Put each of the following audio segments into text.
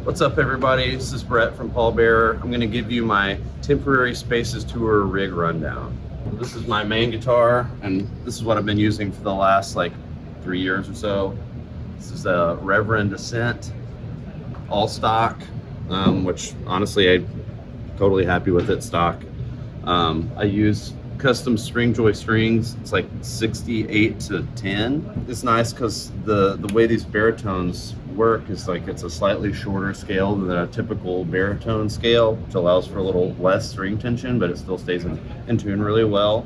What's up, everybody? This is Brett from Pallbearer. I'm going to give you my Temporary Spaces Tour rig rundown. This is my main guitar, and this is what I've been using for the last like 3 years or so. This is a Reverend Ascent, all stock, which honestly I'm totally happy with it stock. I use custom Stringjoy strings. It's like 68 to 10. It's nice because the way these baritones work is like it's a slightly shorter scale than a typical baritone scale, which allows for a little less string tension, but it still stays in tune really well.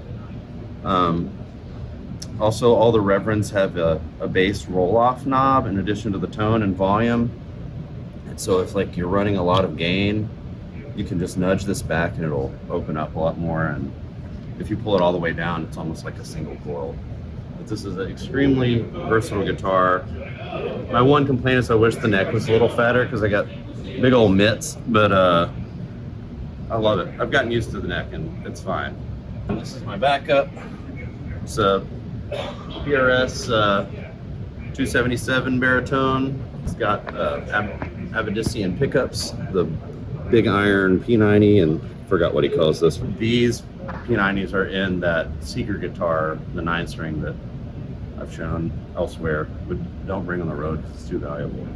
Also, all the Reverends have a bass roll-off knob in addition to the tone and volume. And so if like you're running a lot of gain, you can just nudge this back and it'll open up a lot more. And if you pull it all the way down, it's almost like a single coil. But this is an extremely versatile guitar. My one complaint is I wish the neck was a little fatter because I got big old mitts, but I love it. I've gotten used to the neck and it's fine. And this is my backup. It's a PRS 277 baritone. It's got Avedisian pickups, the big iron P90, and forgot what he calls this. These P90s are in that Seeker guitar, the 9-string that I've shown elsewhere, but don't bring on the road because it's too valuable.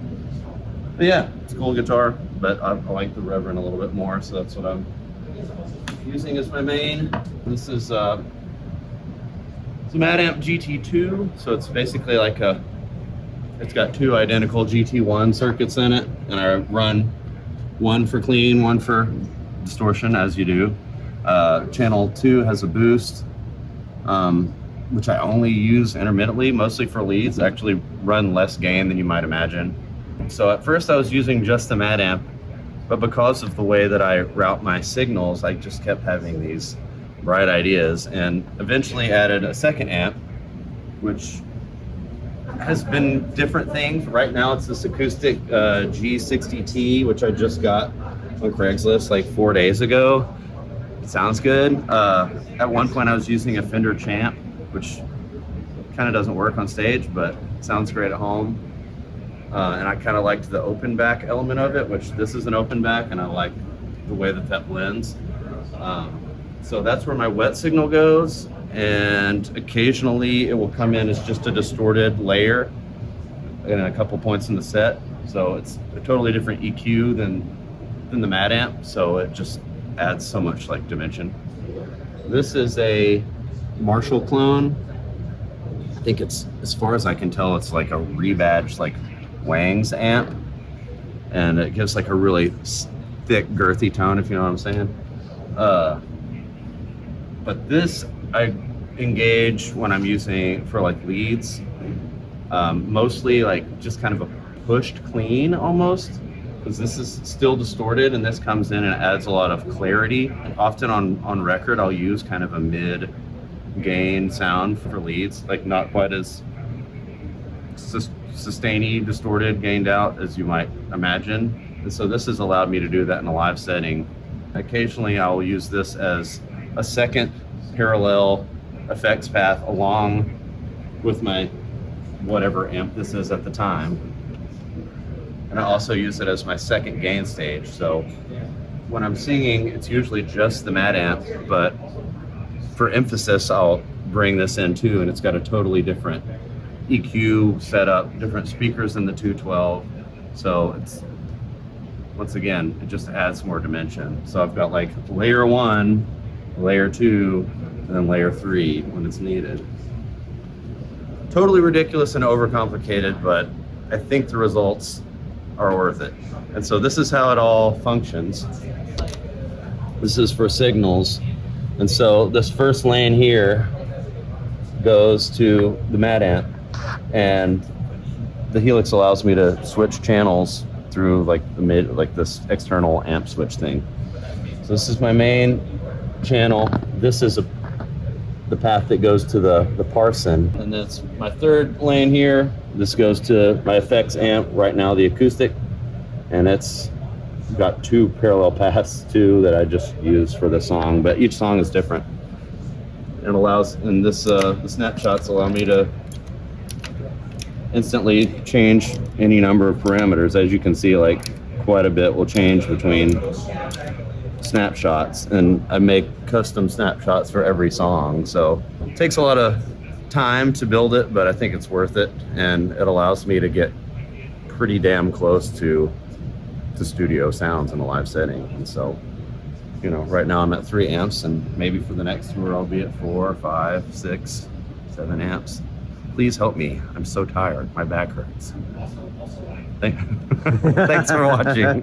But yeah, it's a cool guitar, but I like the Reverend a little bit more, so that's what I'm using as my main. This is it's a Mad Amp GT2, so it's basically like it's got two identical GT1 circuits in it, and I run one for clean, one for distortion, as you do. Channel 2 has a boost, which I only use intermittently, mostly for leads. I actually run less gain than you might imagine. So at first I was using just the Mad Amp, but because of the way that I route my signals, I just kept having these bright ideas and eventually added a second amp, which has been different things. Right now it's this acoustic G60T, which I just got on Craigslist like 4 days ago. It sounds good. At one point I was using a Fender Champ, which kind of doesn't work on stage, but sounds great at home. And I kind of liked the open back element of it, which this is an open back, and I like the way that blends. So that's where my wet signal goes, and occasionally it will come in as just a distorted layer in a couple points in the set. So it's a totally different EQ than the Mad Amp, so it just adds so much like dimension. This is a Marshall clone. I think it's, as far as I can tell, it's like a rebadged like Wang's amp, and it gives like a really thick, girthy tone, if you know what I'm saying. But this I engage when I'm using for like leads, mostly like just kind of a pushed clean almost, because this is still distorted and this comes in and adds a lot of clarity. Often on record I'll use kind of a mid gain sound for leads, like not quite as sustainy, distorted, gained out as you might imagine. And so this has allowed me to do that in a live setting. Occasionally I will use this as a second parallel effects path along with my whatever amp this is at the time. And I also use it as my second gain stage. So when I'm singing, it's usually just the Mad Amp, but for emphasis, I'll bring this in too, and it's got a totally different EQ setup, different speakers than the 212. So it's, once again, it just adds more dimension. So I've got like layer 1, layer 2, and then layer 3 when it's needed. Totally ridiculous and overcomplicated, but I think the results are worth it. And so this is how it all functions. This is for signals. And so this first lane here goes to the Mad Amp, and the Helix allows me to switch channels through like this external amp switch thing. So this is my main channel. This is the path that goes to the Parson, and that's my third lane here. This goes to my effects amp, right now the acoustic, and it's got two parallel paths too that I just use for the song, but each song is different. It allows, and the snapshots allow me to instantly change any number of parameters. As you can see, like quite a bit will change between snapshots, and I make custom snapshots for every song, so it takes a lot of time to build it, but I think it's worth it, and it allows me to get pretty damn close to the studio sounds in a live setting. And so, you know, right now I'm at 3 amps, and maybe for the next tour I'll be at 4, 5, 6, 7 amps. Please help me. I'm so tired. My back hurts. Thanks for watching.